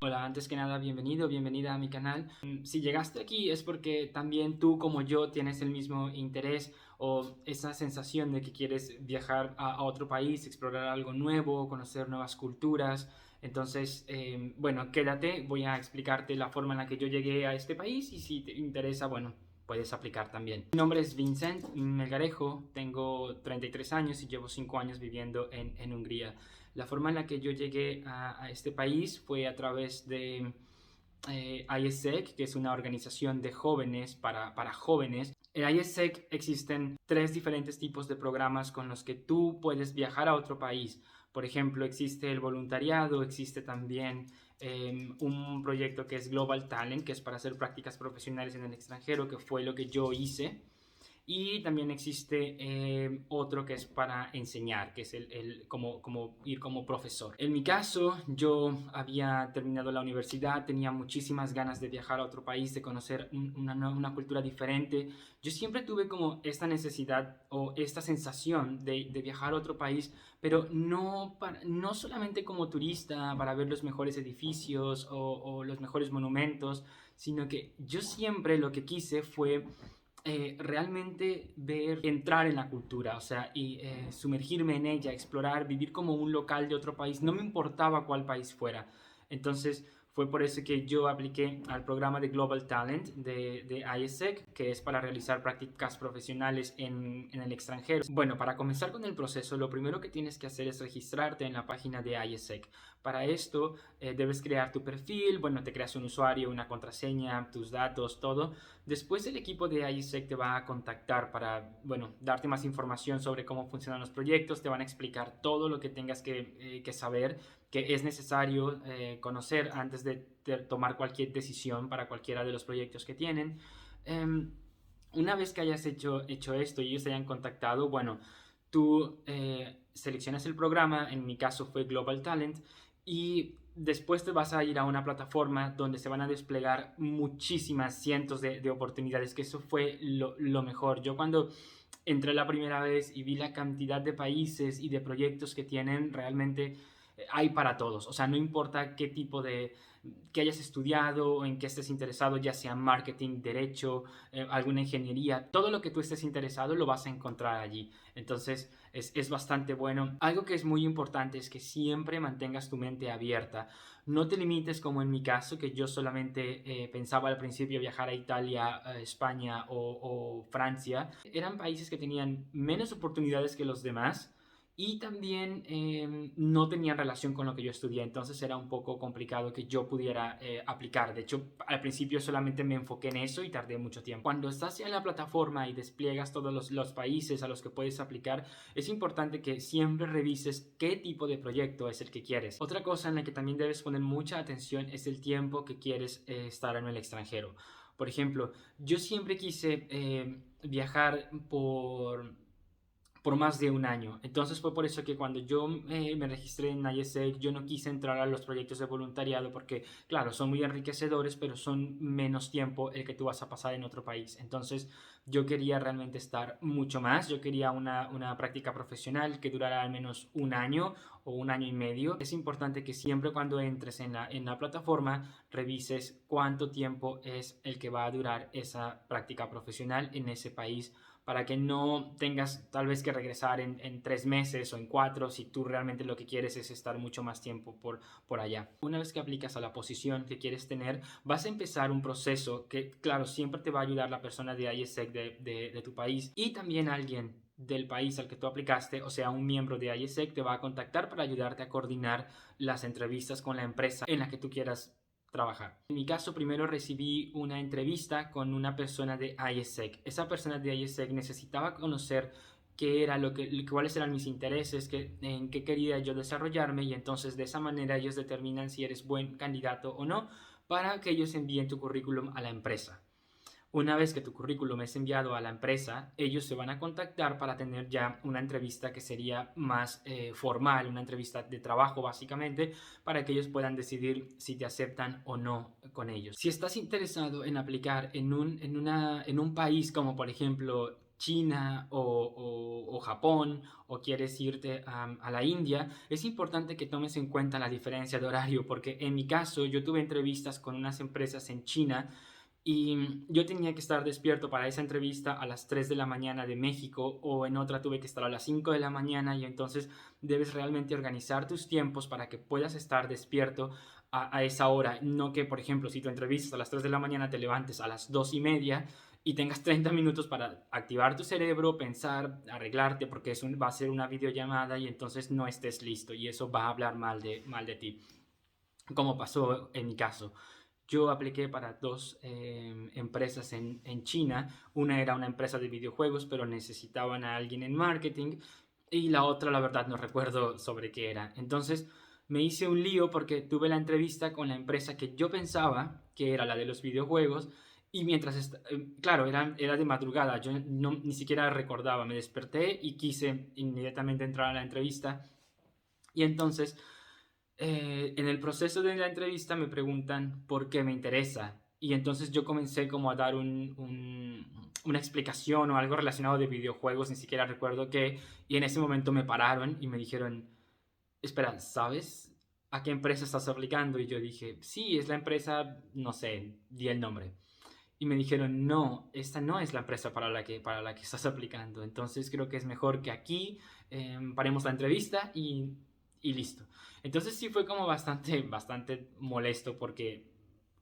Hola, antes que nada, bienvenido, bienvenida a mi canal. Si llegaste aquí es porque también tú como yo tienes el mismo interés o esa sensación de que quieres viajar a otro país, explorar algo nuevo, conocer nuevas culturas. Entonces, bueno, quédate, voy a explicarte la forma en la que yo llegué a este país y si te interesa, bueno, puedes aplicar también. Mi nombre es Vincent Melgarejo, tengo 33 años y llevo 5 años viviendo en Hungría. La forma en la que yo llegué a este país fue a través de ISEC, que es una organización de jóvenes para jóvenes. En ISEC existen 3 diferentes tipos de programas con los que tú puedes viajar a otro país. Por ejemplo, existe el voluntariado, existe también un proyecto que es Global Talent, que es para hacer prácticas profesionales en el extranjero, que fue lo que yo hice. Y también existe otro que es para enseñar, que es como ir como profesor. En mi caso, yo había terminado la universidad, tenía muchísimas ganas de viajar a otro país, de conocer una cultura diferente. Yo siempre tuve como esta necesidad o esta sensación de viajar a otro país, pero no solamente como turista para ver los mejores edificios o los mejores monumentos, sino que yo siempre lo que quise fue realmente entrar en la cultura, o sea, y sumergirme en ella, explorar, vivir como un local de otro país, no me importaba cuál país fuera. Entonces, fue por eso que yo apliqué al programa de Global Talent de ISEC, que es para realizar prácticas profesionales en el extranjero. Bueno, para comenzar con el proceso, lo primero que tienes que hacer es registrarte en la página de ISEC. Para esto, debes crear tu perfil, bueno, te creas un usuario, una contraseña, tus datos, todo. Después el equipo de ISEC te va a contactar para, bueno, darte más información sobre cómo funcionan los proyectos, te van a explicar todo lo que tengas que saber, que es necesario conocer antes de tomar cualquier decisión para cualquiera de los proyectos que tienen. Una vez que hayas hecho esto y ellos te hayan contactado, bueno, tú seleccionas el programa, en mi caso fue Global Talent, y después te vas a ir a una plataforma donde se van a desplegar muchísimas cientos de oportunidades, que eso fue lo mejor. Yo cuando entré la primera vez y vi la cantidad de países y de proyectos que tienen, realmente hay para todos. O sea, no importa qué tipo de que hayas estudiado o en qué estés interesado, ya sea marketing, derecho, alguna ingeniería, todo lo que tú estés interesado lo vas a encontrar allí. Entonces es bastante bueno. Algo que es muy importante es que siempre mantengas tu mente abierta. No te limites como en mi caso, que yo solamente pensaba al principio viajar a Italia, a España o Francia. Eran países que tenían menos oportunidades que los demás y también no tenían relación con lo que yo estudié, entonces era un poco complicado que yo pudiera aplicar. De hecho, al principio solamente me enfoqué en eso y tardé mucho tiempo. Cuando estás en la plataforma y despliegas todos los países a los que puedes aplicar, es importante que siempre revises qué tipo de proyecto es el que quieres. Otra cosa en la que también debes poner mucha atención es el tiempo que quieres estar en el extranjero. Por ejemplo, yo siempre quise viajar por más de un año. Entonces fue por eso que cuando yo me registré en ISEC, yo no quise entrar a los proyectos de voluntariado porque, claro, son muy enriquecedores, pero son menos tiempo el que tú vas a pasar en otro país. Entonces yo quería realmente estar mucho más. Yo quería una práctica profesional que durara al menos un año o un año y medio. Es importante que siempre cuando entres en la plataforma revises cuánto tiempo es el que va a durar esa práctica profesional en ese país, para que no tengas tal vez que regresar en 3 meses o en 4, si tú realmente lo que quieres es estar mucho más tiempo por allá. Una vez que aplicas a la posición que quieres tener, vas a empezar un proceso que, claro, siempre te va a ayudar la persona de ISEC de tu país, y también alguien del país al que tú aplicaste, o sea, un miembro de ISEC te va a contactar para ayudarte a coordinar las entrevistas con la empresa en la que tú quieras trabajar. En mi caso, primero recibí una entrevista con una persona de ISEC. Esa persona de ISEC necesitaba conocer qué era cuáles eran mis intereses, en qué quería yo desarrollarme, y entonces de esa manera ellos determinan si eres buen candidato o no para que ellos envíen tu currículum a la empresa. Una vez que tu currículum es enviado a la empresa, ellos se van a contactar para tener ya una entrevista que sería más formal, una entrevista de trabajo básicamente, para que ellos puedan decidir si te aceptan o no con ellos. Si estás interesado en aplicar en un país como por ejemplo China o Japón o quieres irte a la India, es importante que tomes en cuenta la diferencia de horario, porque en mi caso yo tuve entrevistas con unas empresas en China y yo tenía que estar despierto para esa entrevista a las 3 de la mañana de México, o en otra tuve que estar a las 5 de la mañana, y entonces debes realmente organizar tus tiempos para que puedas estar despierto a esa hora. No que, por ejemplo, si tu entrevista es a las 3 de la mañana, te levantes a las 2:30 y tengas 30 minutos para activar tu cerebro, pensar, arreglarte, porque va a ser una videollamada y entonces no estés listo y eso va a hablar mal de ti, como pasó en mi caso. Yo apliqué para dos empresas en China. Una era una empresa de videojuegos, pero necesitaban a alguien en marketing. Y la otra, la verdad, no recuerdo sobre qué era. Entonces me hice un lío porque tuve la entrevista con la empresa que yo pensaba que era la de los videojuegos. Y mientras, claro, era de madrugada, yo ni siquiera recordaba. Me desperté y quise inmediatamente entrar a la entrevista. Y entonces en el proceso de la entrevista me preguntan por qué me interesa. Y entonces yo comencé como a dar una explicación o algo relacionado de videojuegos, ni siquiera recuerdo qué. Y en ese momento me pararon y me dijeron, espera, ¿sabes a qué empresa estás aplicando? Y yo dije, sí, es la empresa, no sé, di el nombre. Y me dijeron, no, esta no es la empresa para la que estás aplicando. Entonces creo que es mejor que aquí paremos la entrevista y listo. Entonces sí fue como bastante molesto porque,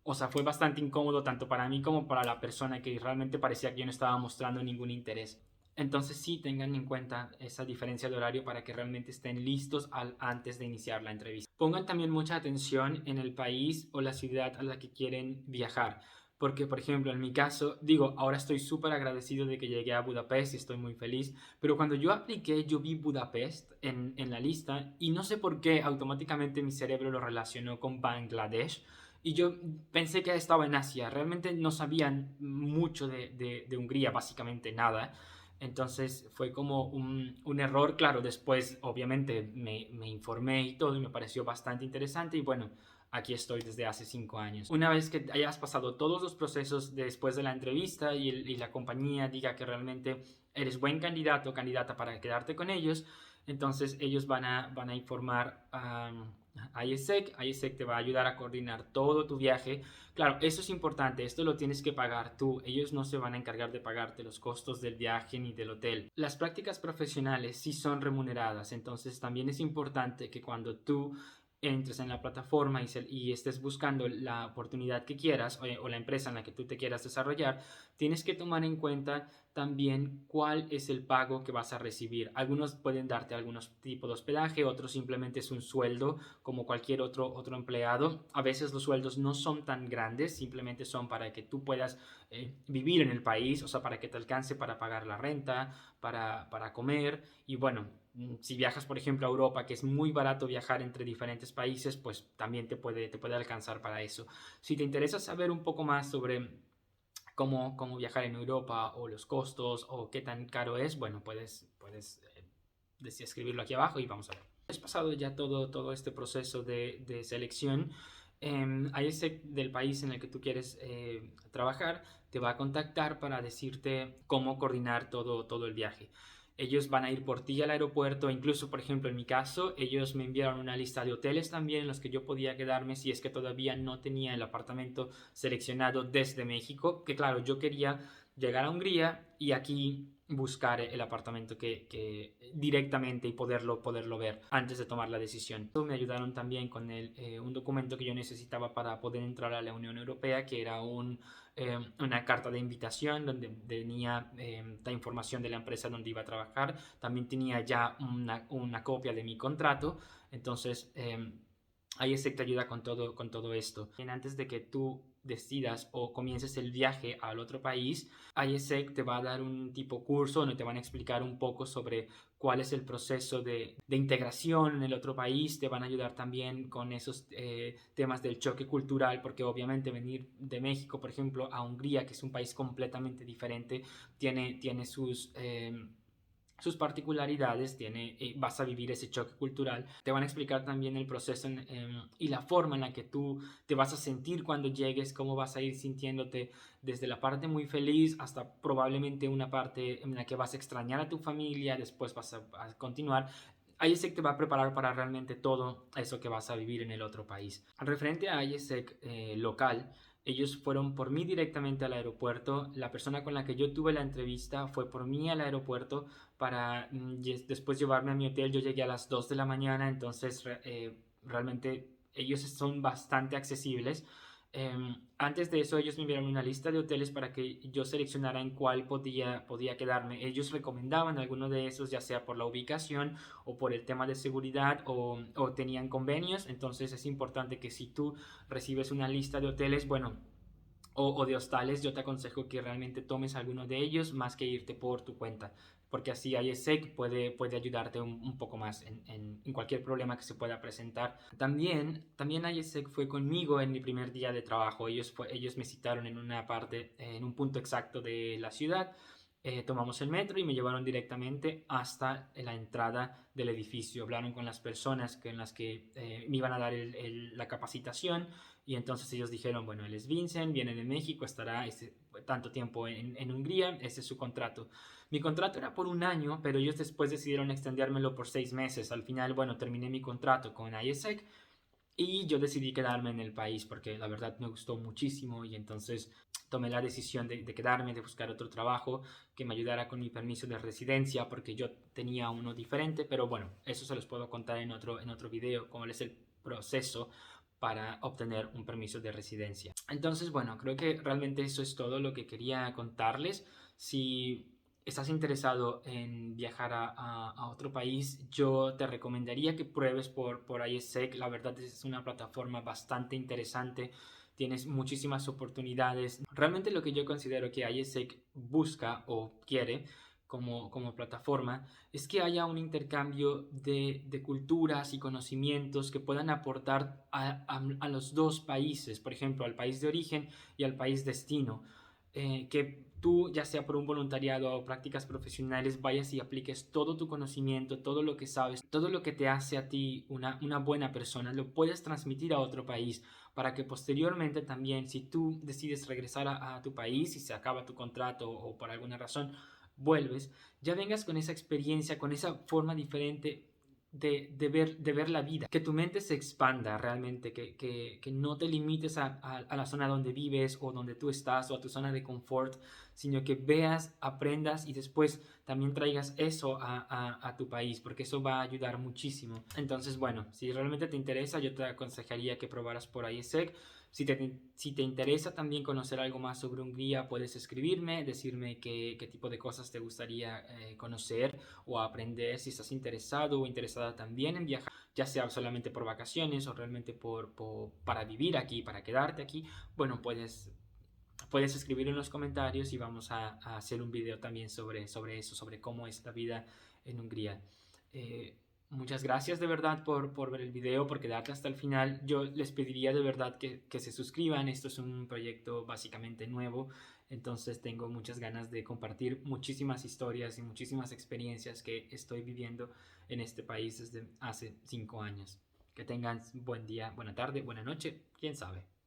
o sea, fue bastante incómodo tanto para mí como para la persona, que realmente parecía que yo no estaba mostrando ningún interés. Entonces sí tengan en cuenta esa diferencia de horario para que realmente estén listos antes de iniciar la entrevista. Pongan también mucha atención en el país o la ciudad a la que quieren viajar. Porque, por ejemplo, en mi caso, digo, ahora estoy súper agradecido de que llegué a Budapest y estoy muy feliz, pero cuando yo apliqué, yo vi Budapest en la lista y no sé por qué automáticamente mi cerebro lo relacionó con Bangladesh. Y yo pensé que estaba en Asia, realmente no sabían mucho de Hungría, básicamente nada. Entonces fue como un error. Claro, después obviamente me informé y todo y me pareció bastante interesante y bueno, aquí estoy desde hace 5 años. Una vez que hayas pasado todos los procesos después de la entrevista y la compañía diga que realmente eres buen candidato o candidata para quedarte con ellos, entonces ellos van a informar a IESEC. IESEC te va a ayudar a coordinar todo tu viaje. Claro, eso es importante, esto lo tienes que pagar tú, ellos no se van a encargar de pagarte los costos del viaje ni del hotel. Las prácticas profesionales sí son remuneradas, entonces también es importante que cuando tú entres en la plataforma y estés buscando la oportunidad que quieras o la empresa en la que tú te quieras desarrollar, tienes que tomar en cuenta también cuál es el pago que vas a recibir. Algunos pueden darte algunos tipos de hospedaje, otros simplemente es un sueldo como cualquier otro empleado. A veces los sueldos no son tan grandes, simplemente son para que tú puedas vivir en el país, o sea, para que te alcance para pagar la renta, para comer y bueno, si viajas, por ejemplo, a Europa, que es muy barato viajar entre diferentes países, pues también te puede alcanzar para eso. Si te interesa saber un poco más sobre cómo viajar en Europa o los costos o qué tan caro es, bueno, puedes escribirlo aquí abajo y vamos a ver. Has pasado ya todo este proceso de selección. IESEC del país en el que tú quieres trabajar te va a contactar para decirte cómo coordinar todo el viaje. Ellos van a ir por ti al aeropuerto, incluso por ejemplo en mi caso, ellos me enviaron una lista de hoteles también en los que yo podía quedarme si es que todavía no tenía el apartamento seleccionado desde México, que claro, yo quería llegar a Hungría y aquí buscar el apartamento que directamente y poderlo ver antes de tomar la decisión. Me ayudaron también con un documento que yo necesitaba para poder entrar a la Unión Europea, que era una carta de invitación donde tenía la información de la empresa donde iba a trabajar. También tenía ya una copia de mi contrato. Entonces, IESEC te ayuda con todo esto. Bien, antes de que tú decidas o comiences el viaje al otro país, IESEC te va a dar un tipo curso donde te van a explicar un poco sobre cuál es el proceso de integración en el otro país. Te van a ayudar también con esos temas del choque cultural, porque obviamente venir de México, por ejemplo, a Hungría, que es un país completamente diferente, tiene sus particularidades, vas a vivir ese choque cultural. Te van a explicar también el proceso y la forma en la que tú te vas a sentir cuando llegues, cómo vas a ir sintiéndote desde la parte muy feliz hasta probablemente una parte en la que vas a extrañar a tu familia, después vas a continuar. IESEC te va a preparar para realmente todo eso que vas a vivir en el otro país. Referente a IESEC local, ellos fueron por mí directamente al aeropuerto. La persona con la que yo tuve la entrevista fue por mí al aeropuerto para después llevarme a mi hotel. Yo llegué a las 2 de la mañana, entonces realmente ellos son bastante accesibles. Antes de eso, ellos me enviaron una lista de hoteles para que yo seleccionara en cuál podía quedarme. Ellos recomendaban alguno de esos, ya sea por la ubicación o por el tema de seguridad o tenían convenios. Entonces es importante que si tú recibes una lista de hoteles, bueno, o de hostales, yo te aconsejo que realmente tomes alguno de ellos más que irte por tu cuenta, porque así IESEC puede ayudarte un poco más en cualquier problema que se pueda presentar. También IESEC fue conmigo en mi primer día de trabajo. Ellos me citaron en una parte, en un punto exacto de la ciudad. Tomamos el metro y me llevaron directamente hasta la entrada del edificio. Hablaron con las personas en las que me iban a dar la capacitación, y entonces ellos dijeron, bueno, él es Vincent, viene de México, estará tanto tiempo en Hungría, ese es su contrato. Mi contrato era por un año, pero ellos después decidieron extendérmelo por 6 meses. Al final, bueno, terminé mi contrato con IESEC y yo decidí quedarme en el país porque la verdad me gustó muchísimo, y entonces tomé la decisión de quedarme, de buscar otro trabajo que me ayudara con mi permiso de residencia, porque yo tenía uno diferente, pero bueno, eso se los puedo contar en otro video, cómo es el proceso para obtener un permiso de residencia. Entonces, bueno, creo que realmente eso es todo lo que quería contarles. Si estás interesado en viajar a otro país, yo te recomendaría que pruebes por IESEC. La verdad es una plataforma bastante interesante. Tienes muchísimas oportunidades. Realmente lo que yo considero que IESEC busca o quiere como plataforma es que haya un intercambio de culturas y conocimientos que puedan aportar a los dos países, por ejemplo, al país de origen y al país destino. Que tú, ya sea por un voluntariado o prácticas profesionales, vayas y apliques todo tu conocimiento, todo lo que sabes, todo lo que te hace a ti una buena persona, lo puedes transmitir a otro país para que posteriormente también, si tú decides regresar a tu país y se acaba tu contrato o por alguna razón vuelves, ya vengas con esa experiencia, con esa forma diferente de ver la vida, que tu mente se expanda realmente, que no te limites a la zona donde vives o donde tú estás o a tu zona de confort, sino que veas, aprendas y después también traigas eso a tu país, porque eso va a ayudar muchísimo. Entonces, bueno, si realmente te interesa, yo te aconsejaría que probaras por IESEC. Si te interesa también conocer algo más sobre Hungría, puedes escribirme, decirme qué tipo de cosas te gustaría conocer o aprender, si estás interesado o interesada también en viajar, ya sea solamente por vacaciones o realmente para vivir aquí, para quedarte aquí. Bueno, puedes escribir en los comentarios y vamos a hacer un video también sobre eso, sobre cómo es la vida en Hungría. Muchas gracias de verdad por ver el video, por quedarte hasta el final. Yo les pediría de verdad que se suscriban. Esto es un proyecto básicamente nuevo, entonces tengo muchas ganas de compartir muchísimas historias y muchísimas experiencias que estoy viviendo en este país desde hace 5 años. Que tengan buen día, buena tarde, buena noche, quién sabe.